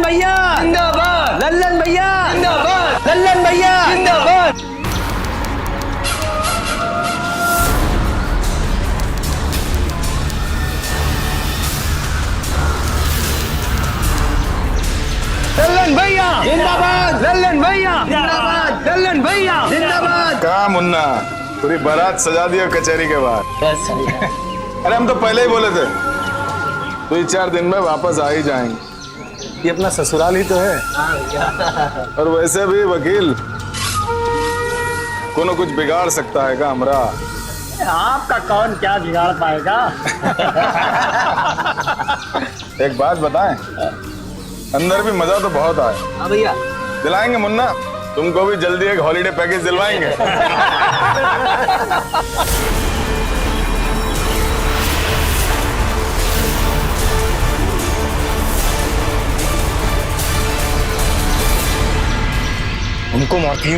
भैया जिंदाबाद, लल्लन भैया जिंदाबाद, लल्लन भैया जिंदाबाद। लल्लन भैया जिंदाबाद, लल्लन भैया जिंदाबाद, लल्लन भैया जिंदाबाद। कहा मुन्ना, पूरी बारात सजा दिया कचहरी के बाहर। अरे हम तो पहले ही बोले थे 2-4 दिन में वापस आ ही जाएंगे। ये अपना ससुराल ही तो है। और वैसे भी वकील कोनो कुछ बिगाड़ सकता है का हमरा? आपका कौन क्या बिगाड़ पाएगा? एक बात बताएं, अंदर भी मजा तो बहुत आए। हाँ भैया दिलाएंगे मुन्ना, तुमको भी जल्दी एक हॉलीडे पैकेज दिलवाएंगे। उनको मारती है।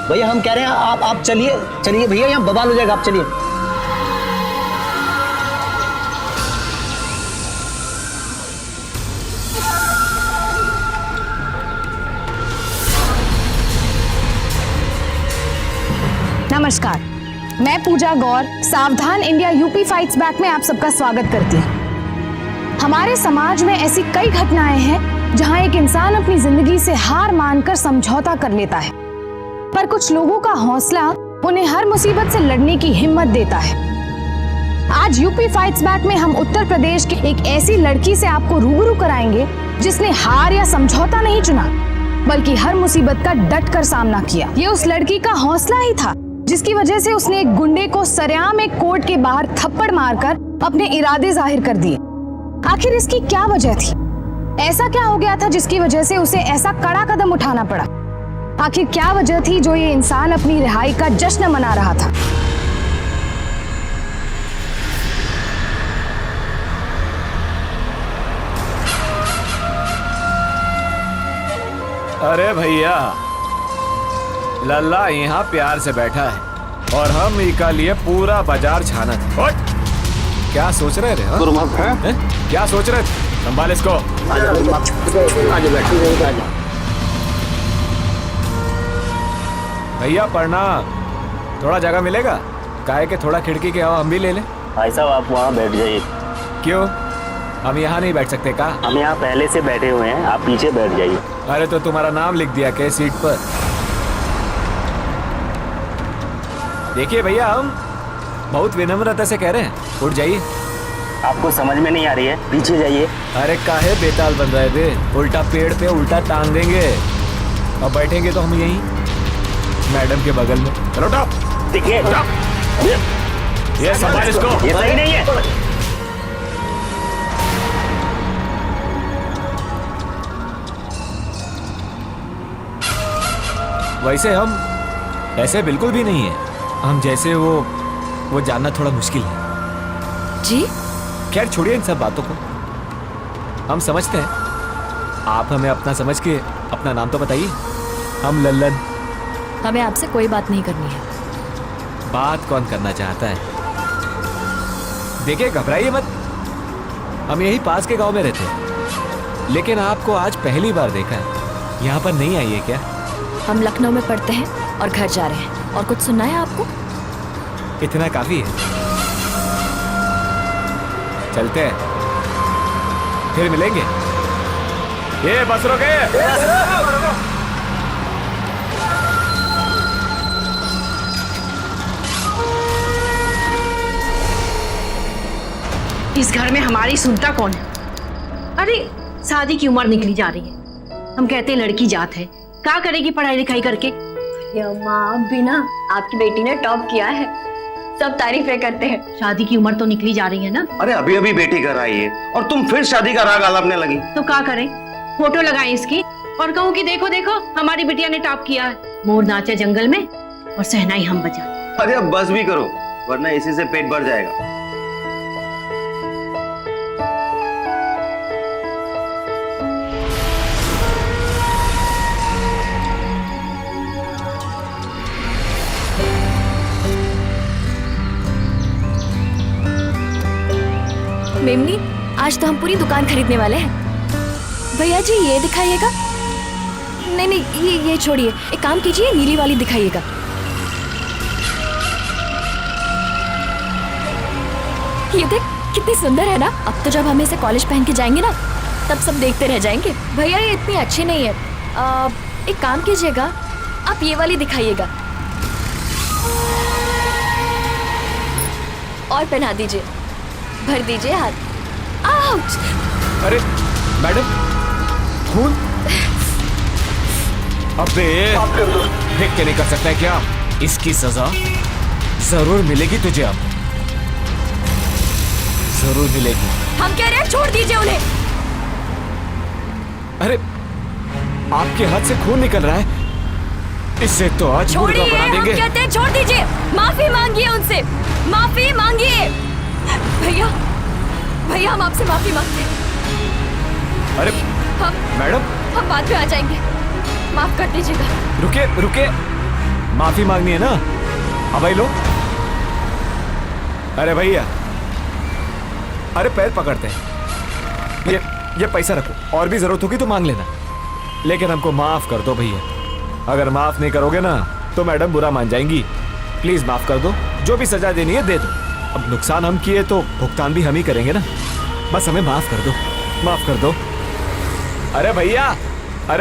भैया हम कह रहे हैं आप चलिए चलिए भैया, यहाँ बवाल हो जाएगा, आप चलिए। नमस्कार, मैं पूजा गौर सावधान इंडिया यूपी फाइट्स बैक में आप सबका स्वागत करती हूँ। हमारे समाज में ऐसी कई घटनाएं हैं जहां एक इंसान अपनी जिंदगी से हार मानकर समझौता कर लेता है, पर कुछ लोगों का हौसला उन्हें हर मुसीबत से लड़ने की हिम्मत देता है। आज यूपी फाइट्स बैक में हम उत्तर प्रदेश की एक ऐसी लड़की से आपको रूबरू कराएंगे जिसने हार या समझौता नहीं चुना, बल्कि हर मुसीबत का डट कर सामना किया। ये उस लड़की का हौसला ही था जिसकी वजह से उसने एक गुंडे को सरेआम एक कोर्ट के बाहर थप्पड़ मारकर अपने इरादे जाहिर कर दिए। आखिर इसकी क्या वजह थी? ऐसा क्या हो गया था जिसकी वजह से उसे ऐसा कड़ा कदम उठाना पड़ा? आखिर क्या वजह थी जो ये इंसान अपनी रिहाई का जश्न मना रहा था? अरे भैया, लल्ला यहाँ प्यार से बैठा है और हम इका लिए पूरा बाजार छाना था। क्या सोच रहे थे? क्या सोच रहे थे? संभाल इसको। भैया प्रणाम, थोड़ा जगह मिलेगा? काहे के थोड़ा खिड़की की हवा हम भी ले लें। भाई साहब आप वहाँ बैठ जाइए। क्यों, हम यहाँ नहीं बैठ सकते का? हम यहाँ पहले से बैठे हुए हैं, आप पीछे बैठ जाइए। अरे तो तुम्हारा नाम लिख दिया क्या सीट पर? देखिए भैया, हम बहुत विनम्रता से कह रहे हैं, उठ जाइए। आपको समझ में नहीं आ रही है, पीछे जाइए। अरे काहे बेताल बन रहे थे? उल्टा पेड़ पे उल्टा टांग देंगे। अब बैठेंगे तो हम यहीं मैडम के बगल में। चलो टॉप। देखिए ये संभाल इसको। ये सही नहीं है। वैसे हम ऐसे बिल्कुल भी नहीं है। हम जैसे वो जानना थोड़ा मुश्किल है। जी खैर छोड़िए इन सब बातों को, हम समझते हैं। आप हमें अपना समझ के अपना नाम तो बताइए। हम लल्लन। हमें आपसे कोई बात नहीं करनी है। बात कौन करना चाहता है? देखिए घबराइए मत, हम यही पास के गांव में रहते हैं, लेकिन आपको आज पहली बार देखा है। यहाँ पर नहीं आई है क्या? हम लखनऊ में पढ़ते हैं और घर जा रहे हैं। और कुछ सुनना है आपको? इतना काफी है, चलते हैं, फिर मिलेंगे। ये बस रोके। इस घर में हमारी सुनता कौन है? अरे शादी की उम्र निकली जा रही है, हम कहते हैं लड़की जात है, क्या करेगी पढ़ाई लिखाई करके? माँ बिना आपकी बेटी ने टॉप किया है, सब तारीफें करते हैं। शादी की उम्र तो निकली जा रही है ना। अरे अभी अभी बेटी घर आई है और तुम फिर शादी का राग आलापने लगी। तो क्या करें, फोटो लगाएं इसकी और कहूँ कि देखो देखो हमारी बिटिया ने टॉप किया है। मोर नाचे जंगल में और सहनाई हम बजा। अरे अब बस भी करो, वरना इसी से पेट भर जाएगा। मेमनी, आज तो हम पूरी दुकान खरीदने वाले हैं। भैया जी ये दिखाइएगा। नहीं नहीं ये छोड़िए, एक काम कीजिए नीली वाली दिखाइएगा। ये देख कितनी सुंदर है ना। अब तो जब हम इसे कॉलेज पहन के जाएंगे ना तब सब देखते रह जाएंगे। भैया ये इतनी अच्छी नहीं है, एक काम कीजिएगा आप ये वाली दिखाइएगा और पहना दीजिए, भर दीजिए हाथ। आउच! अरे मैडम खून। अबे देख के नहीं कर सकता है क्या? इसकी सजा जरूर मिलेगी तुझे, अब जरूर मिलेगी। हम कह रहे हैं छोड़ दीजिए उन्हें। अरे आपके हाथ से खून निकल रहा है, इससे तो आज मुर्गा बना देंगे। हम कहते हैं छोड़ दीजिए, माफी मांगिए उनसे, माफी मांगिए। भैया भैया हम आपसे माफी मांगते हैं। अरे मैडम हम बाद में आ जाएंगे, माफ कर दीजिएगा। रुके रुके, माफी मांगनी है ना? अब भाई लो। अरे भैया, अरे पैर पकड़ते हैं। ये पैसा रखो, और भी जरूरत होगी तो मांग लेना, लेकिन हमको माफ कर दो भैया। अगर माफ नहीं करोगे ना तो मैडम बुरा मान जाएंगी। प्लीज माफ कर दो, जो भी सजा देनी है दे दो। अब नुकसान हम किए तो भुगतान भी हम ही करेंगे ना। बस हमें माफ कर दो, माफ कर दो। अरे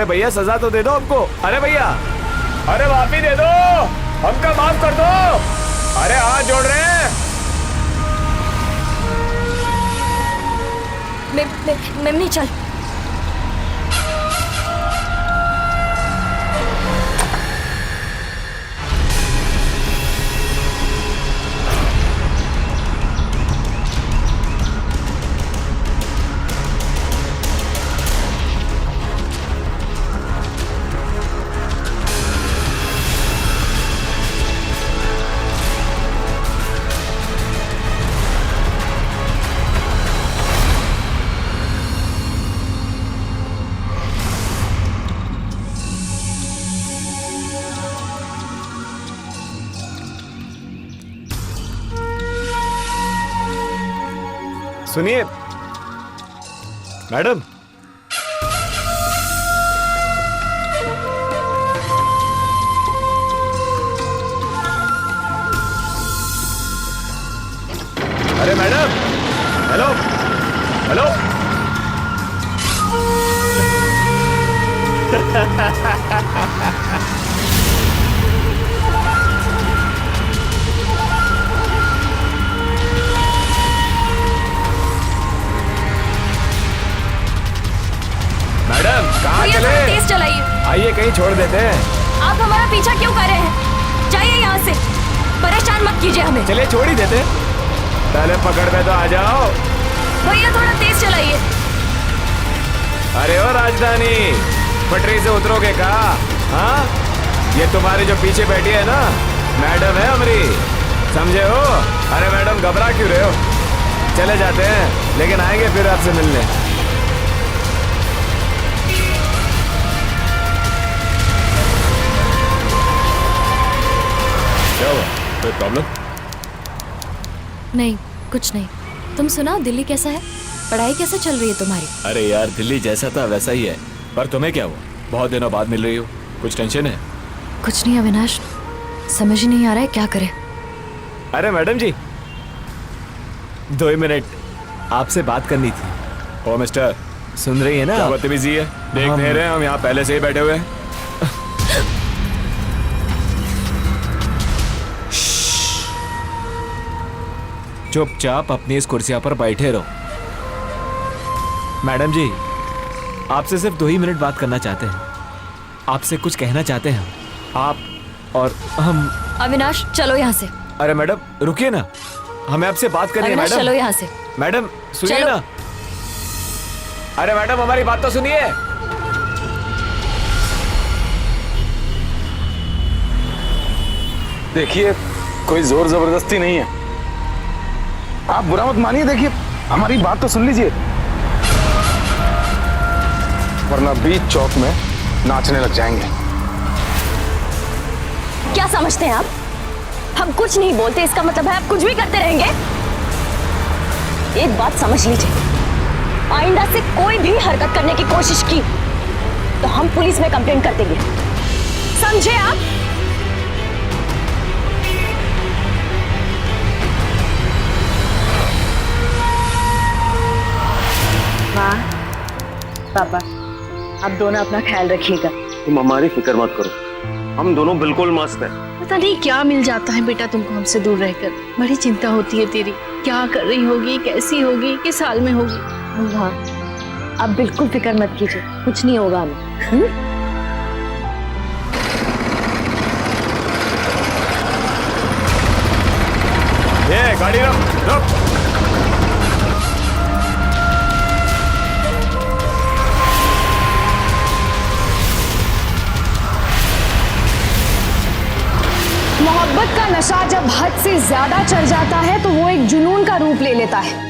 भैया सजा तो दे दो हमको। अरे भैया, अरे माफी दे दो, हमका माफ कर दो। अरे हाथ जोड़ रहे हैं। मैं चल। सुनिए मैडम, अरे मैडम, हेलो हेलो। मैडम कहाँ चले? तेज चलाइए। आइए कहीं छोड़ देते हैं। आप हमारा पीछा क्यों कर रहे हैं? जाइए यहाँ से, परेशान मत कीजिए हमें। चलिए छोड़ ही देते, पहले पकड़ में तो आ जाओ। भैया थोड़ा तेज चलाइए। अरे ओ राजधानी, पटरी से उतरोगे का? हाँ, ये तुम्हारी जो पीछे बैठी है ना मैडम है हमारी, समझे हो? अरे मैडम घबरा क्यों रहे हो? चले जाते हैं, लेकिन आएंगे फिर आपसे मिलने। क्या हुआ, कोई प्रॉब्लम? नहीं कुछ नहीं। तुम सुनाओ, दिल्ली कैसा है? पढ़ाई कैसे चल रही है तुम्हारी? अरे यार दिल्ली जैसा था वैसा ही है, पर तुम्हें क्या हुआ? बहुत दिनों बाद मिल रही हो, कुछ टेंशन है? कुछ नहीं अविनाश, समझ ही नहीं आ रहा है क्या करे। अरे मैडम जी 2 मिनट आपसे बात करनी थी। ओ मिस्टर, सुन रही है ना? क्या बदतमीजी है, देख नहीं रहे हम यहाँ पहले से ही बैठे हुए हैं। चुपचाप अपनी इस कुर्सियां पर बैठे रहो। मैडम जी आपसे सिर्फ 2 ही मिनट बात करना चाहते हैं, आपसे कुछ कहना चाहते हैं आप और हम। अविनाश चलो यहाँ से। अरे मैडम रुकिए ना, हमें आपसे बात करनी है मैडम। चलो यहाँ से। मैडम सुनिए ना। अरे मैडम हमारी बात तो सुनिए। देखिए कोई जोर जबरदस्ती नहीं है, आप बुरा मत मानिए। देखिए हमारी बात तो सुन लीजिए, वरना बीच चौक में नाचने लग जाएंगे। क्या समझते हैं आप? हम कुछ नहीं बोलते इसका मतलब है आप कुछ भी करते रहेंगे? एक बात समझ लीजिए, आइंदा से कोई भी हरकत करने की कोशिश की तो हम पुलिस में कंप्लेंट कर देंगे, समझे आप? माँ, पापा, आप दोनों अपना ख्याल रखिएगा। तुम हमारी फिक्र मत करो, हम दोनों बिल्कुल मस्त हैं। पता नहीं क्या मिल जाता है बेटा तुमको हमसे दूर रहकर। बड़ी चिंता होती है तेरी, क्या कर रही होगी, कैसी होगी, किस हाल में होगी। हाँ, आप बिल्कुल फिक्र मत कीजिए, कुछ नहीं होगा हमें। ये गाड़ी रोक रोक। मोहब्बत का नशा जब हद से ज्यादा चढ़ जाता है तो वो एक जुनून का रूप ले लेता है।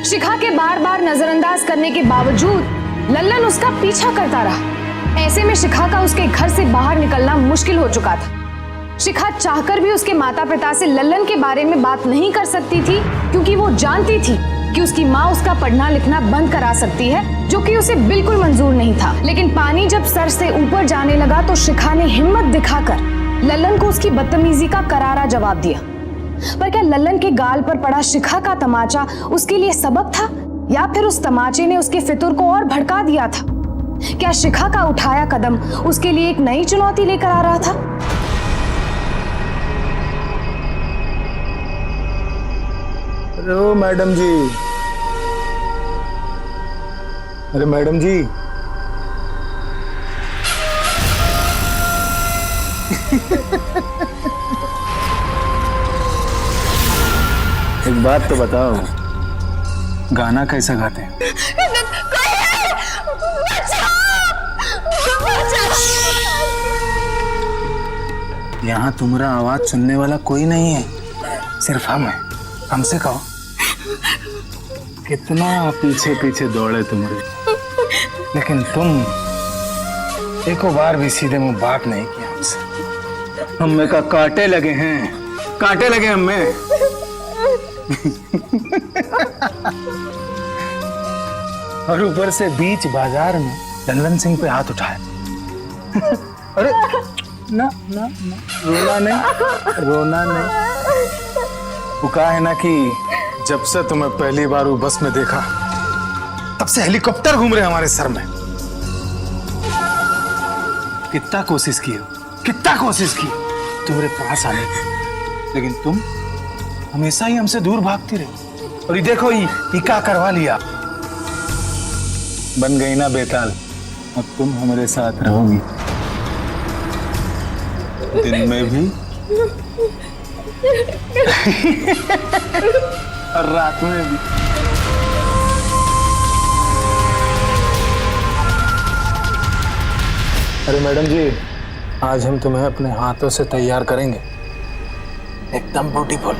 शिखा के बार बार नजरअंदाज करने के बावजूद लल्लन उसका पीछा करता रहा। ऐसे में शिखा का उसके घर से बाहर निकलना मुश्किल हो चुका था। शिखा चाहकर भी उसके माता पिता से लल्लन के बारे में बात नहीं कर सकती थी, क्योंकि वो जानती थी कि उसकी माँ उसका पढ़ना लिखना बंद करा सकती है, जो कि उसे बिल्कुल मंजूर नहीं था। लेकिन पानी जब सर से ऊपर जाने लगा तो शिखा ने हिम्मत दिखाकर लल्लन को उसकी बदतमीजी का करारा जवाब दिया। पर क्या लल्लन के गाल पर पड़ा शिखा का तमाचा उसके लिए सबक था, या फिर उस तमाचे ने उसके फितुर को और भड़का दिया था? क्या शिखा का उठाया कदम उसके लिए एक नई चुनौती लेकर आ रहा था? अरे ओ मैडम जी, अरे मैडम जी, एक बात तो बताओ, गाना कैसा गाते हैं? यहाँ तुम्हारा आवाज सुनने वाला कोई नहीं है, सिर्फ हम हैं। हमसे कहो, कितना पीछे पीछे दौड़े तुम्हारे, लेकिन तुम एक बार भी सीधे मुंह बात नहीं किया हमसे। हमें का कांटे लगे हैं, कांटे लगे हमें। और ऊपर से बीच बाजार में लल्लन सिंह पे हाथ उठाया। अरे ना ना ना, रोना नहीं, रोना नहीं। वो कहा है ना कि जब से तुम्हें पहली बार वो बस में देखा तब से हेलीकॉप्टर घूम रहे हमारे सर में। कितना कोशिश की हो, कितना कोशिश की तुम्हारे पास आने की, लेकिन तुम हमेशा ही हमसे दूर भागती रही। और ये देखो, ये क्या करवा लिया। बन गई ना बेताल, अब तुम हमारे साथ रहोगी, दिन में भी और रात में भी। अरे मैडम जी, आज हम तुम्हें अपने हाथों से तैयार करेंगे, एकदम ब्यूटीफुल।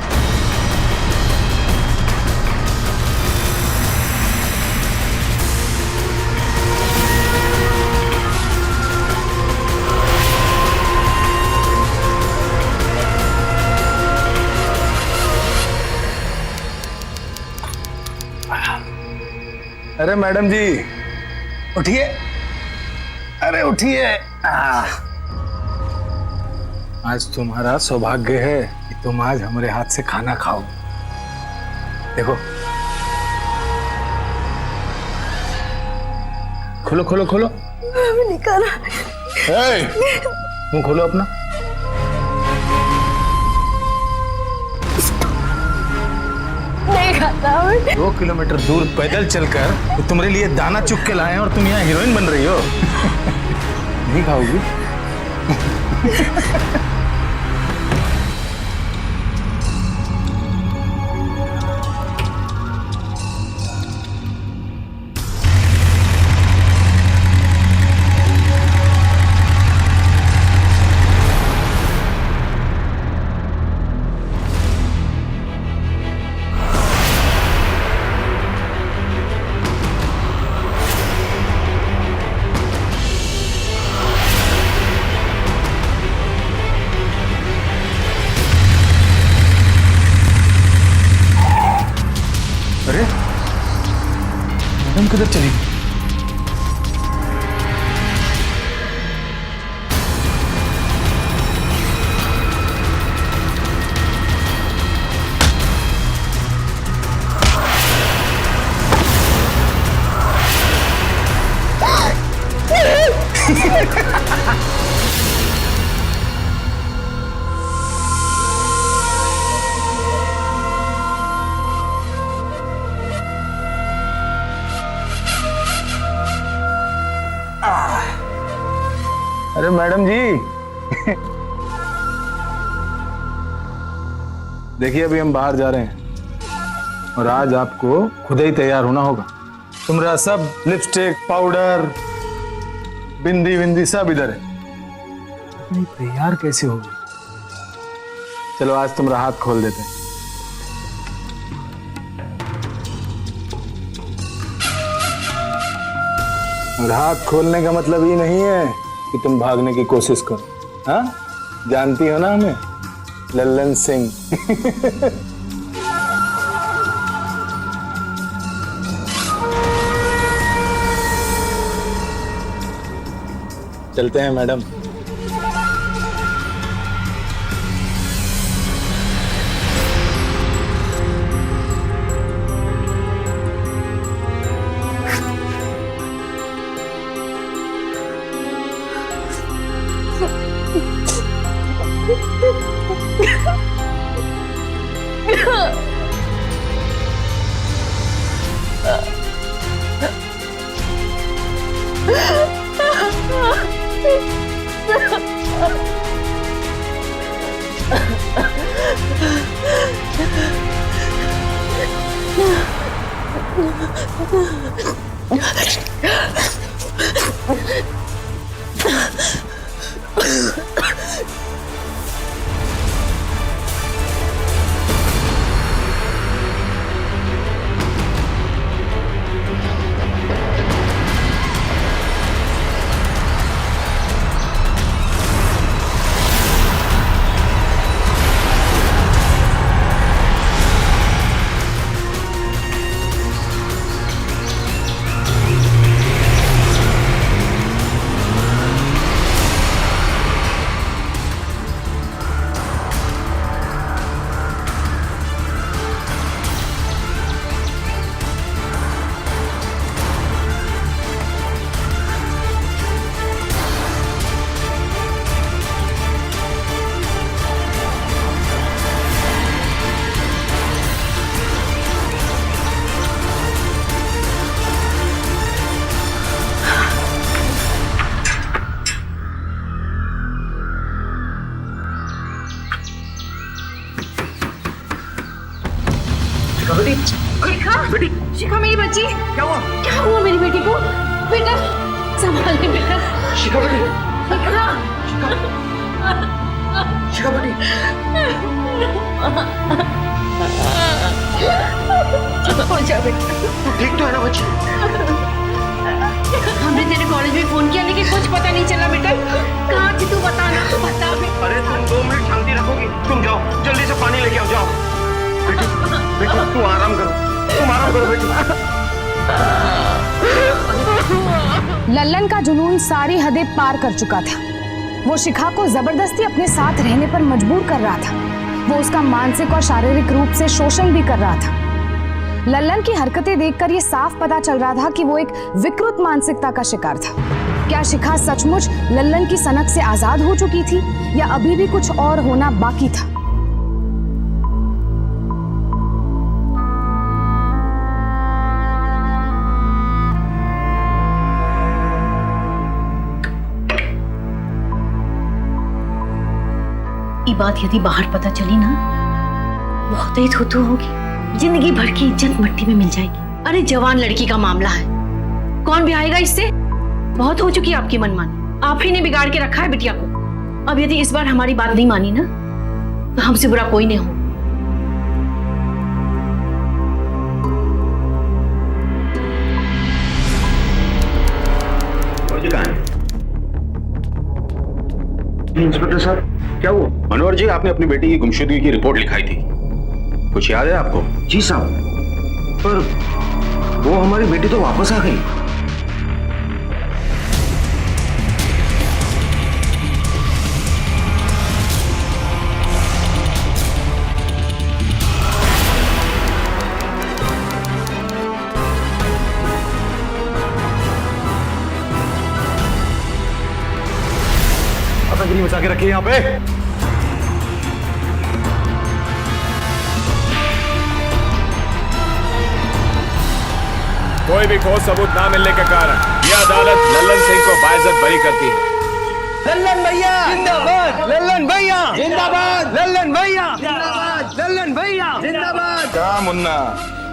अरे मैडम जी, उठिए, अरे उठिए। आज तुम्हारा सौभाग्य है कि तुम आज हमारे हाथ से खाना खाओ। देखो, खोलो खोलो खोलो। निकाला। मुंह खोलो अपना। नहीं खाता। 2 किलोमीटर दूर पैदल चलकर तुम्हारे लिए दाना चुग के लाए हैं और तुम यहाँ हीरोइन बन रही हो। नहीं खाओगी? किधर चली गई? अरे मैडम जी, देखिए अभी हम बाहर जा रहे हैं और आज आपको खुद ही तैयार होना होगा। तुम्हारा सब लिपस्टिक, पाउडर, बिंदी विंदी सब इधर है। नहीं तैयार कैसे होगी? चलो आज तुम्हारा हाथ खोल देते हैं। और हाथ खोलने का मतलब ये नहीं है कि तुम भागने की कोशिश करो। हाँ, जानती हो ना हमें, लल्लन सिंह। चलते हैं मैडम। शिखा मेरी बच्ची, क्या हुआ? क्या हुआ मेरी बेटी को? बेटा संभाल ले बेटा। शिखा बेटी, शिखा बेटी, हो जा बेटा। तू ठीक तो है ना बच्ची? हमने तेरे कॉलेज में फोन किया लेकिन कुछ पता नहीं चला बेटा। कहाँ थी तू? बता ना, तू बता। अरे तुम 2 मिनट शांति रखोगी? तुम जाओ, जल्दी से पानी लेके आओ, जाओ। बेटी, बेटी तू आराम करो, तुम आराम करो बेटी। लल्लन का जुनून सारी हदें पार कर चुका था। वो शिखा को जबरदस्ती अपने साथ रहने पर मजबूर कर रहा था। वो उसका मानसिक और शारीरिक रूप से शोषण भी कर रहा था। लल्लन की हरकतें देखकर ये साफ पता चल रहा था कि वो एक विकृत मानसिकता का शिकार था। क्या शिखा सचमुच लल्लन की सनक से आजाद हो चुकी थी या अभी भी कुछ और होना बाकी था? ये बात यदि बाहर पता चली ना, बहुत ही थू होगी। जिंदगी भर की इज्जत मिट्टी में मिल जाएगी। अरे जवान लड़की का मामला है, कौन ब्याहेगा इससे? बहुत हो चुकी है आपकी मनमानी। आप ही ने बिगाड़ के रखा है बिटिया को। अब यदि इस बार हमारी बात नहीं मानी ना, तो हमसे बुरा कोई नहीं हो। इंस्पेक्टर साहब, क्या हुआ? मनोहर जी, आपने अपनी बेटी की गुमशुदगी की रिपोर्ट लिखाई थी, कुछ याद है आपको? जी साहब, पर वो हमारी बेटी तो वापस आ गई। पतंगनी बचा के रखिए यहाँ पे। कोई भी ठोस सबूत ना मिलने के कारण यह अदालत लल्लन सिंह को बाइज्जत बरी करती है। लल्लन भैया जिंदाबाद, लल्लन भैया जिंदाबाद, लल्लन भैया जिंदाबाद, लल्लन भैया जिंदाबाद। क्या मुन्ना,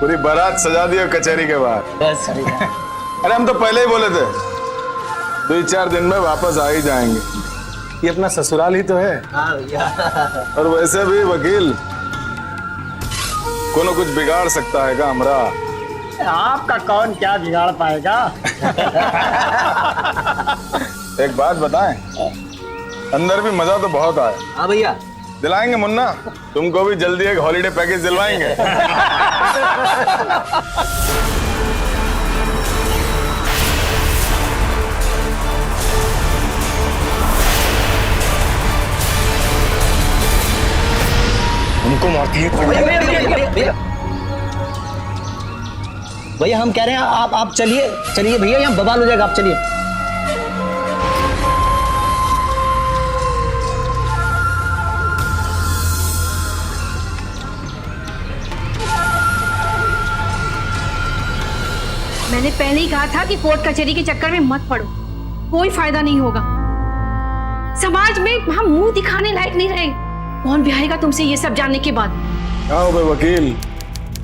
पूरी बारात सजा दी है कचहरी के बाहर। बस सही है। अरे हम तो पहले ही बोले थे 2-4 दिन में वापस आ ही जाएंगे। ये अपना ससुराल ही तो है। हाँ भैया। और वैसे भी वकील कोनो कुछ बिगाड़ सकता है का हमरा? आपका कौन क्या बिगाड़ पाएगा? एक बात बताएं, अंदर भी मजा तो बहुत आया। हाँ भैया। दिलाएंगे मुन्ना, तुमको भी जल्दी एक हॉलीडे पैकेज दिलवाएंगे। उनको मारती है। भैया हम कह रहे हैं आप चलिए चलिए भैया, यहाँ बवाल हो जाएगा, आप चलिए। मैंने पहले ही कहा था कि कोर्ट कचहरी के चक्कर में मत पड़ो, कोई फायदा नहीं होगा। समाज में हम मुंह दिखाने लायक नहीं रहे। कौन ब्याहेगा तुमसे ये सब जानने के बाद? क्या हो गए वकील,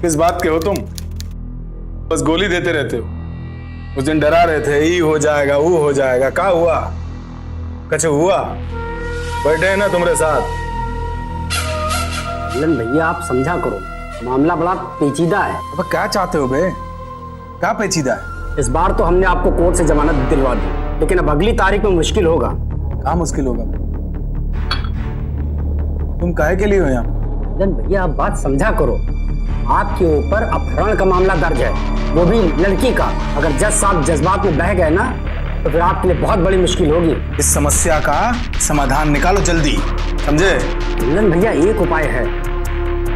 किस बात के हो तुम? बस गोली देते रहते हो। उस दिन डरा रहे थे, ये हो जाएगा वो हो जाएगा, क्या हुआ? कछ हुआ? बैठे हैं ना तुम्हारे साथ। लल्लन भैया आप समझा करो, मामला बड़ा पेचीदा है। अब क्या चाहते हो बे? क्या पेचीदा है? इस बार तो हमने आपको कोर्ट से जमानत दिलवा दी, लेकिन अब अगली तारीख में मुश्किल होगा। क्या मुश्किल होगा? तुम काहे के लिए हो यहाँ? लल्लन भैया आप बात समझा करो, आपके ऊपर अपहरण का मामला दर्ज है, वो भी लड़की का। अगर जज साहब जज्बात में बह गए ना तो फिर आपके लिए बहुत बड़ी मुश्किल होगी। इस समस्या का समाधान निकालो जल्दी, समझे? लल्लन भैया एक उपाय है,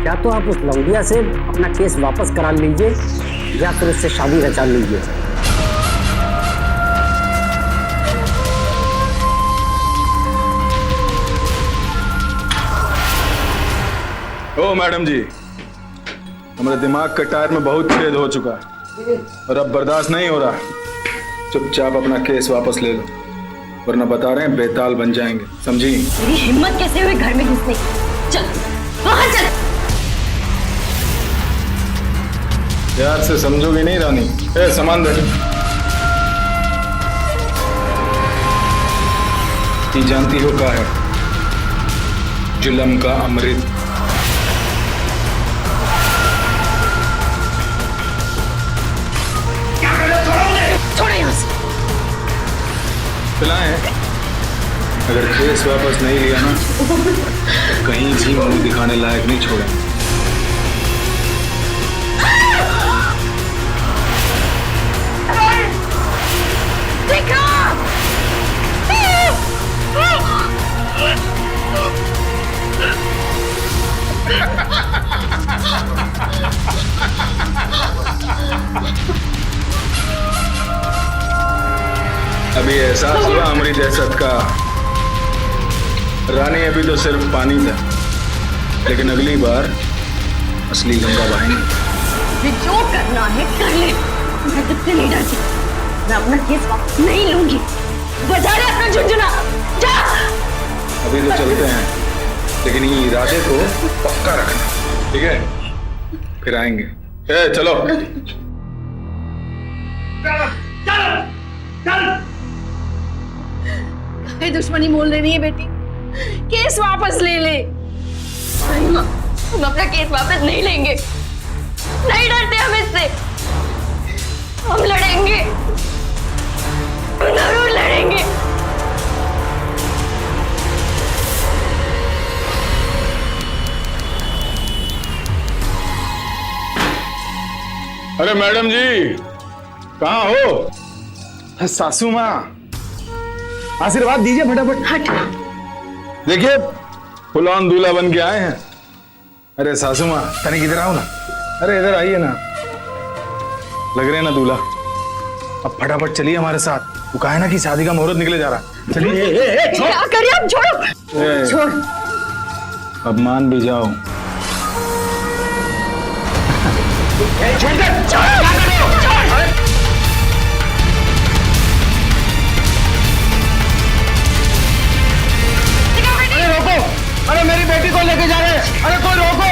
या तो आप उस लौंडिया से अपना केस वापस करा लीजिए या फिर उससे शादी रचा लीजिए। ओ मैडम जी, हमारे दिमाग के टायर में बहुत छेद हो चुका है और अब बर्दाश्त नहीं हो रहा। चुपचाप अपना केस वापस ले लो, वरना बता रहे हैं बेताल बन जाएंगे, समझी? मेरी हिम्मत कैसे हुई घर में घुसने की? चल बाहर चल। प्यार से समझोगी नहीं रानी? ए, सामान दे। ये जानती हो क्या है? जुल्म का अमृत। छोड़ो यहाँ से। पिलाएं? अगर केस वापस नहीं लिया ना तो कहीं भी मुंह दिखाने लायक नहीं छोड़ेंगे। अभी एहसास हुआ अमृत दहशत का। रानी अभी तो सिर्फ पानी था, लेकिन अगली बार असली गंगा बहाएंगे। जो करना है कर ले, मैं तुझसे नहीं डरती। मैं अपना केस वापस नहीं लूंगी। बजा ले अपना झुंझुना, जा। अभी तो चलते हैं, लेकिन ये इरादे को पक्का रखना, ठीक है? फिर आएंगे। ए, चलो। काहे दुश्मनी मोल रही है बेटी? केस वापस ले ले। हम अपना केस वापस नहीं लेंगे, नहीं डरते हम इससे। हम लड़ेंगे, जरूर लड़ेंगे। अरे मैडम जी, कहाँ हो? सासू माँ, आशीर्वाद दीजिए फटाफट। हट। देखिए, फुल ऑन दूल्हा बन के आए हैं। अरे सासू माँ, तनिक इधर आओ ना। अरे इधर आइए ना, लग रहे हैं ना दूल्हा। अब फटाफट चलिए हमारे साथ। वो कहा है ना कि शादी का मुहूर्त निकले जा रहा है। चलिए। क्या करिए आप? छोड़ो। छोड़। अब मान भी जाओ। छोड़ दे। क्या कर रहे हो? अरे रोको, अरे मेरी बेटी को लेके जा रहे हैं। अरे कोई रोको।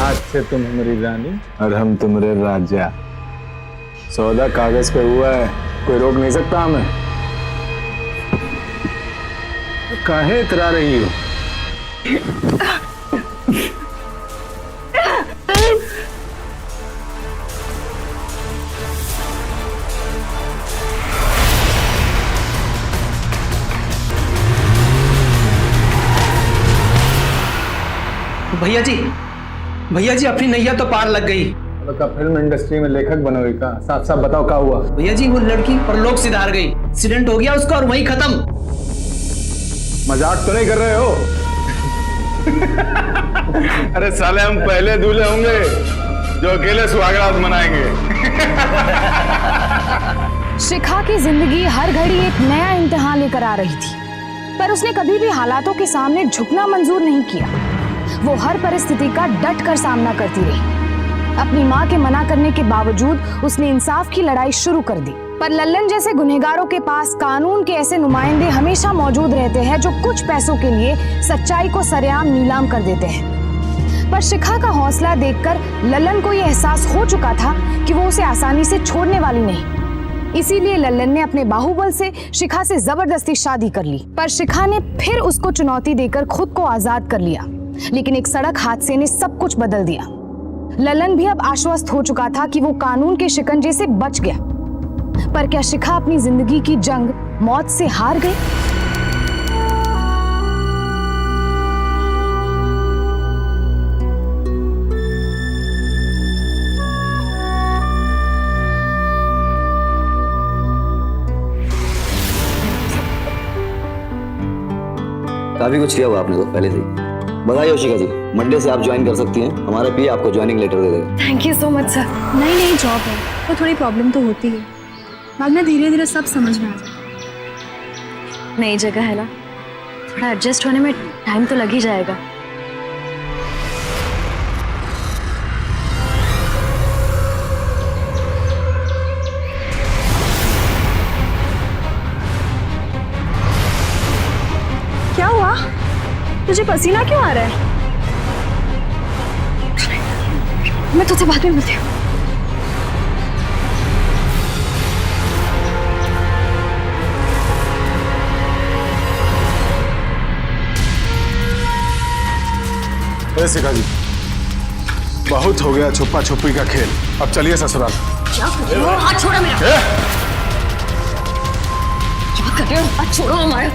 आज से तुम हमारी रानी और हम तुम्हारे राजा। सौदा कागज पे हुआ है, कोई रोक नहीं सकता हमें। काहे इतरा रही हो? भैया जी अपनी नैया तो पार लग गई। का फिल्म इंडस्ट्री में लेखक बनोगे का? साफ साफ बताओ क्या हुआ? भैया जी वो लड़की परलोक सिधार गई, एक्सीडेंट हो गया उसका और वहीं खत्म। मजाक तो नहीं कर रहे हो? अरे साले, हम पहले दूल्हे होंगे जो अकेले सुहागरात मनाएंगे। शिखा की जिंदगी हर घड़ी एक नया इम्तिहान लेकर आ रही थी, पर उसने कभी भी हालातों के सामने झुकना मंजूर नहीं किया। वो हर परिस्थिति का डट कर सामना करती रही। अपनी माँ के मना करने के बावजूद उसने इंसाफ की लड़ाई शुरू कर दी। पर लल्लन जैसे गुनहगारों के पास कानून के ऐसे नुमाइंदे हमेशा मौजूद रहते हैं जो कुछ पैसों के लिए सच्चाई को सरेआम नीलाम कर देते हैं। पर शिखा का हौसला देखकर लल्लन को यह एहसास हो चुका था कि वो उसे आसानी से छोड़ने वाली नहीं। इसीलिए लल्लन ने अपने बाहुबल से शिखा से जबरदस्ती शादी कर ली। पर शिखा ने फिर उसको चुनौती देकर खुद को आजाद कर लिया, लेकिन एक सड़क हादसे ने सब कुछ बदल दिया। लल्लन भी अब आश्वस्त हो चुका था कि वो कानून के शिकंजे से बच गया। पर क्या शिखा अपनी जिंदगी की जंग मौत से हार गई? काफी कुछ किया हुआ आपने तो पहले से ही। बधाई हो शिखा जी, मंडे से आप ज्वाइन कर सकती हैं। हमारा पीए आपको ज्वाइनिंग लेटर दे देगा। Thank you so much sir. नई नई जॉब है तो थोड़ी प्रॉब्लम तो होती है, बाद में धीरे धीरे सब समझ में आ जाता है। नई जगह है ना, थोड़ा एडजस्ट होने में टाइम तो लग ही जाएगा। क्या हुआ? तुझे पसीना क्यों आ रहा है? मैं तुझसे बाद में मिलती हूँ। शिखा जी, बहुत हो गया छुपा छुपी का खेल, अब चलिए ससुराल। क्या कर रहे हो? हाथ छोड़ो मेरा। क्या कर रहे हो? हाथ छोड़ो हमारा।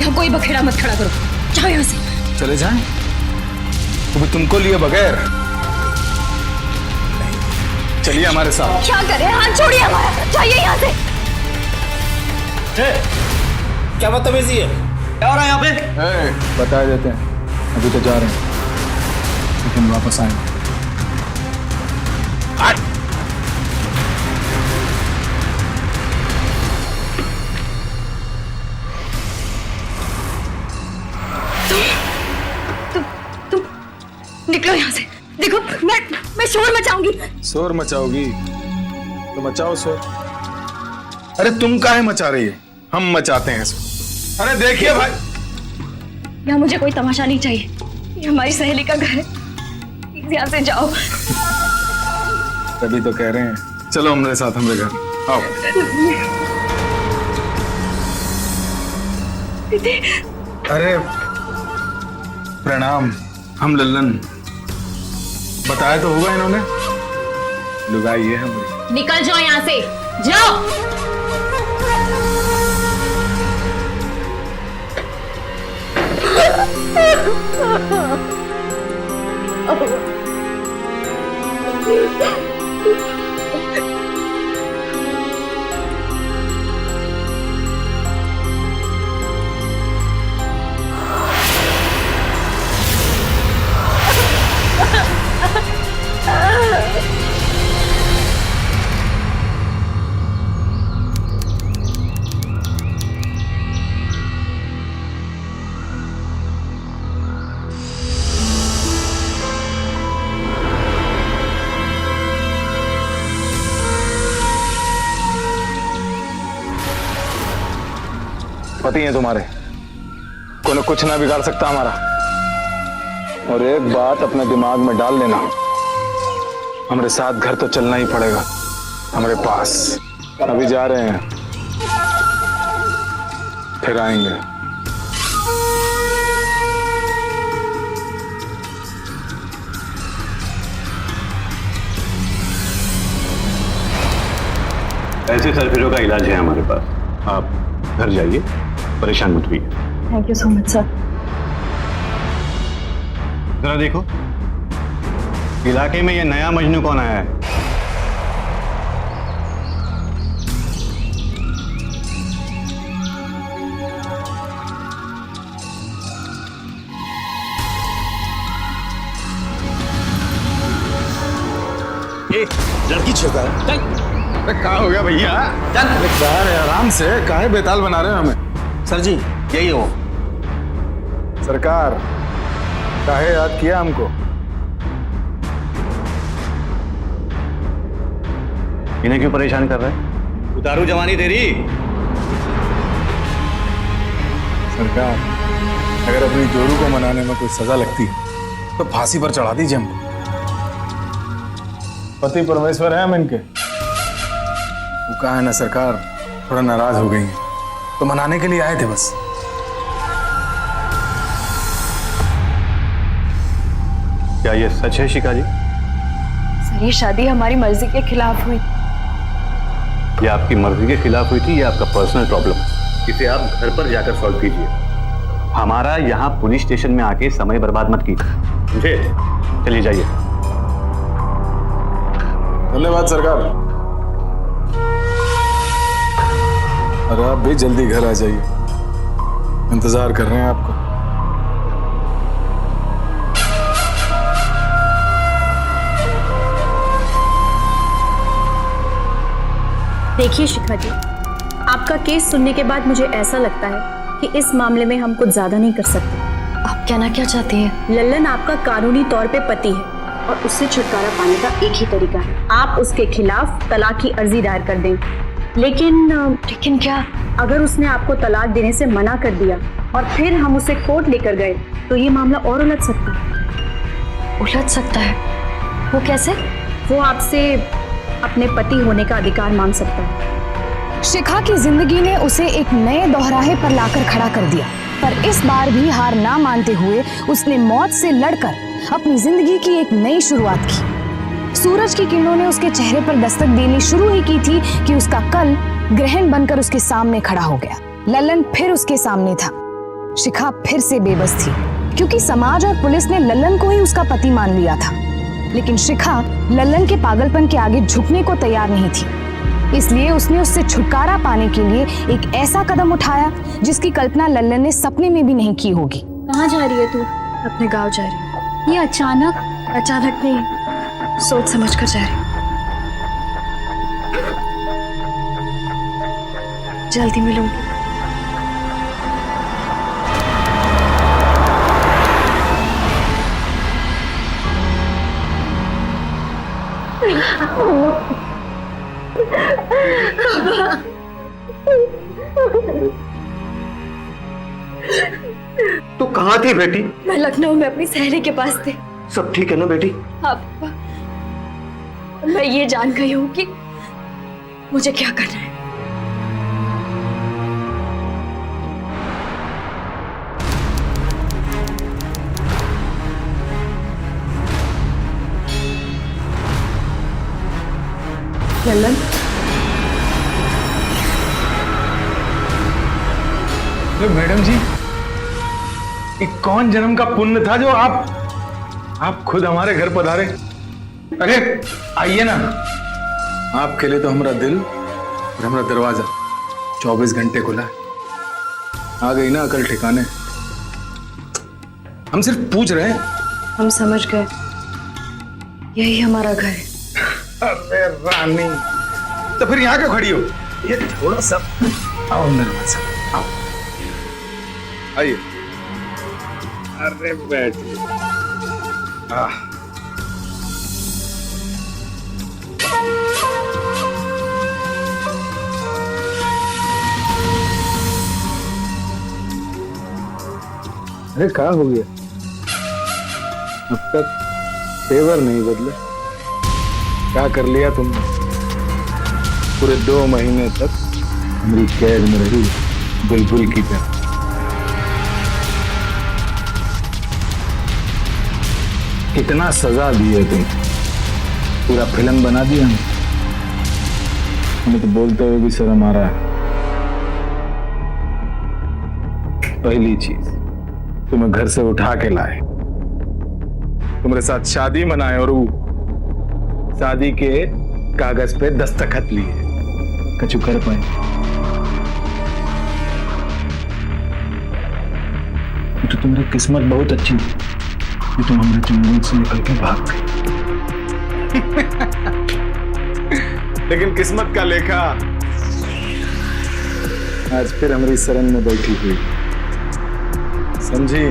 यहाँ कोई बखेड़ा मत खड़ा करो, जाओ यहाँ से। चले जाएं? तो भी तुमको लिए बगैर? चलिए हमारे साथ। क्या कर रहे हैं? हाथ छोड़िए हमारा, जाइए यहाँ से। क्या बदतमीजी है? क्या हो रहा है यहाँ पे? बता देते हैं, अभी तो जा रहे हैं लेकिन वापस आएंगे। तुम निकलो यहाँ से। देखो मैं शोर मचाऊंगी। शोर मचाओगी तो मचाओ शोर। अरे तुम काहे मचा रही है? हम मचाते हैं शोर। अरे देखिए भाई, यहाँ मुझे कोई तमाशा नहीं चाहिए। ये हमारी सहेली का घर है, प्लीज यहाँ से जाओ। तभी तो कह रहे हैं चलो हमारे साथ हमारे घर। आओ। अरे प्रणाम। हम लल्लन, बताया तो होगा इन्होंने, लुगाई ये हमारी। निकल जाओ यहाँ से, जाओ। पति हैं तुम्हारे, कोई कुछ ना बिगाड़ सकता हमारा। और एक बात अपने दिमाग में डाल लेना, हमारे साथ घर तो चलना ही पड़ेगा, हमारे पास। अभी जा रहे हैं, फिर आएंगे। ऐसे सर्फिरों का इलाज है हमारे पास, आप घर जाइए, परेशान मत होइए। Thank you so much sir. जरा देखो, इलाके में ये नया मजनू कौन आया है? ये लड़की छेड़ा है। अरे कहाँ हो गया भैया? अरे कहाँ है? आराम से, काहे बेताल बना रहे हो हमें? सर जी, यही है वो। सरकार, काहे याद किया हमको? इन्हें क्यों परेशान कर रहे हैं? उतारू जवानी तेरी। सरकार, अगर अपनी जोरू को मनाने में कोई सजा लगती तो फांसी पर चढ़ा दीजिए हमको। पति परमेश्वर है हम इनके। वो कहा है ना सरकार, थोड़ा नाराज हो गई हैं, तो मनाने के लिए आए थे बस। क्या ये सच है शिखा जी? सर, ये शादी हमारी मर्जी के खिलाफ हुई। ये आपकी मर्जी के खिलाफ हुई थी, ये आपका पर्सनल प्रॉब्लम है, इसे आप घर पर जाकर सॉल्व कीजिए। हमारा यहाँ पुलिस स्टेशन में आके समय बर्बाद मत कीजिए, समझे? चलिए जाइए। धन्यवाद सरकार। और आप भी जल्दी घर आ जाइए, इंतजार कर रहे हैं आपको। देखिए शिखा जी, आपका केस सुनने के बाद मुझे ऐसा लगता है कि इस मामले में हम कुछ ज्यादा नहीं कर सकते। आप कहना क्या चाहती हैं? लल्लन आपका कानूनी तौर पे पति है और उससे छुटकारा पाने का एक ही तरीका है, आप उसके खिलाफ तलाक की अर्जी दायर कर दें। लेकिन क्या? अगर उसने आपको तलाक देने से मना कर दिया और फिर हम उसे कोर्ट लेकर गए तो ये मामला और उलझ सकता है। उलझ सकता है? वो कैसे? वो आपसे अपने पति होने का अधिकार मांग सकता है। शिखा की जिंदगी ने उसे एक नए दोहराहे पर लाकर खड़ा कर दिया, पर इस बार भी हार ना मानते हुए उसने मौत से लड़कर अपनी जिंदगी की एक नई शुरुआत की। सूरज की किरणों ने उसके चेहरे पर दस्तक देनी शुरू ही की थी कि उसका कल ग्रहण बनकर उसके सामने खड़ा हो गया। लल्लन फिर उसके सामने था। शिखा फिर से बेबस थी, क्योंकि समाज और पुलिस ने लल्लन को ही उसका पति मान लिया था। लेकिन शिखा लल्लन के पागलपन के आगे झुकने को तैयार नहीं थी, इसलिए उसने उससे छुटकारा पाने के लिए एक ऐसा कदम उठाया जिसकी कल्पना लल्लन ने सपने में भी नहीं की होगी। कहाँ जा रही है तू? अपने गांव जा रही हूँ। ये अचानक नहीं, सोच समझ कर जा रही हूँ। जल्दी मिलूंगी। तू कहाँ थी बेटी? मैं लखनऊ में अपनी सहेली के पास थी। सब ठीक है ना बेटी? हाँ पापा, मैं ये जान गई हूँ कि मुझे क्या करना है? लल्लन, अरे मैडम जी, ये कौन जन्म का पुण्य था जो आप खुद हमारे घर पधारे। अरे आइए ना, आपके लिए तो हमारा दिल और हमारा दरवाजा 24 घंटे खुला है। आ गई ना अकल ठिकाने। हम सिर्फ पूछ रहे हैं। हम समझ गए, यही हमारा घर है। अरे रानी, तो फिर यहाँ क्यों खड़ी हो? ये थोड़ा सा आओ अंदर, आओ, आइए। अरे बैठिए। अरे क्या हो गया? अब तक तेवर नहीं बदले। क्या कर लिया तुमने? पूरे 2 महीने तक मेरी कैद में रही बुलबुल की तरह। कितना सजा दी है तुम, पूरा फिल्म बना दिया। हमें तो बोलते हुए भी शर्म आ रहा है। पहली चीज, तुम्हें घर से उठा के लाए, तुम्हारे साथ शादी मनाए और वो शादी के कागज पे दस्तखत लिए। कछु कर पाए? तो तुम्हारी किस्मत बहुत अच्छी थी कि तुम हमारे जंगल से निकल के भाग गए। लेकिन किस्मत का लेखा आज फिर हमारी शरण में बैठी हुई, समझी?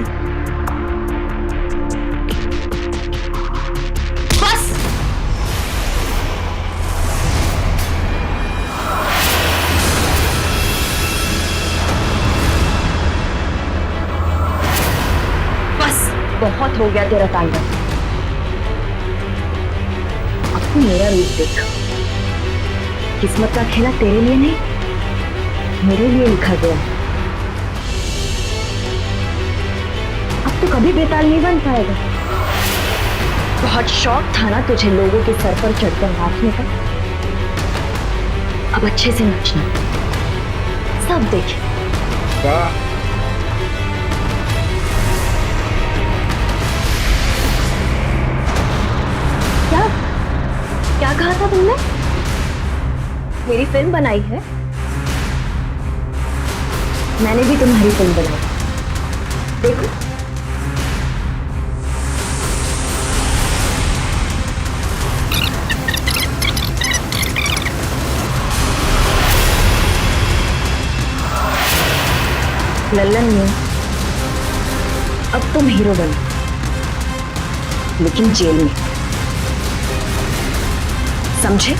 बहुत हो गया तेरा तांडव। अब तू मेरा रूप देख। किस्मत का खेला तेरे लिए नहीं, मेरे लिए लिखा गया। अब तो कभी बेताल नहीं बन पाएगा। बहुत शौक था ना तुझे लोगों के सर पर चढ़कर नाचने का। अब अच्छे से नाचना, सब देखे। क्या कहा था तुमने? मेरी फिल्म बनाई है? मैंने भी तुम्हारी फिल्म बनाई, देखो। लल्लन ने अब तुम हीरो बनो, लेकिन जेल में, समझे?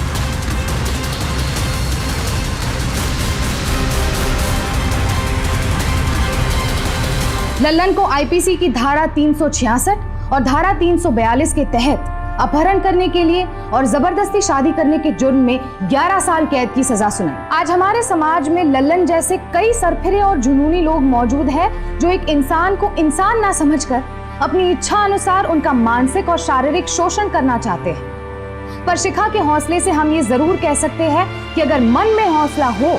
लल्लन को आईपीसी की धारा 366 और धारा 342 के तहत अपहरण करने के लिए और जबरदस्ती शादी करने के जुर्म में 11 साल कैद की सजा सुनाई। आज हमारे समाज में लल्लन जैसे कई सरफिरे और जुनूनी लोग मौजूद हैं जो एक इंसान को इंसान ना समझकर अपनी इच्छा अनुसार उनका मानसिक और शारीरिक शोषण करना चाहते हैं। पर शिखा के हौसले से हम ये जरूर कह सकते हैं कि अगर मन में हौसला हो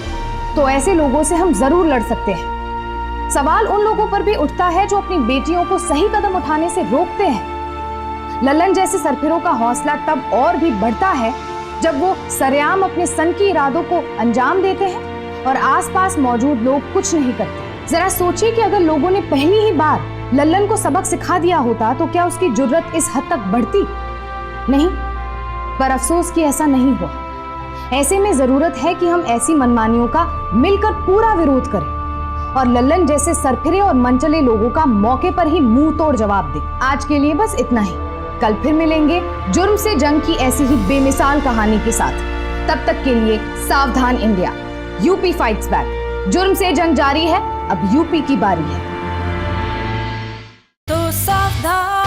तो ऐसे लोगों से हम जरूर लड़ सकते हैं। सवाल उन लोगों पर भी उठता है जो अपनी बेटियों को सही कदम उठाने से रोकते हैं। लल्लन जैसे सरफिरों का हौसला तब और भी बढ़ता है जब वो सरेआम अपने सन की इरादों को अंजाम देते हैं और आसपास मौजूद लोग कुछ नहीं करते। जरा सोचिए कि अगर लोगों ने पहली ही बार लल्लन को सबक सिखा दिया होता तो क्या उसकी जुर्रत इस हद तक बढ़ती? नहीं, पर अफसोस कि ऐसा नहीं हुआ। ऐसे में जरूरत है कि हम ऐसी मनमानियों का मिलकर पूरा विरोध करें और लल्लन जैसे सरफिरे और मनचले लोगों का मौके पर ही मुंह तोड़ जवाब दें। आज के लिए बस इतना ही। कल फिर मिलेंगे जुर्म से जंग की ऐसी ही बेमिसाल कहानी के साथ। तब तक के लिए सावधान इंडिया, यूपी फाइट्स बैक। जुर्म से जंग जारी है, अब यूपी की बारी है। तो सावधान।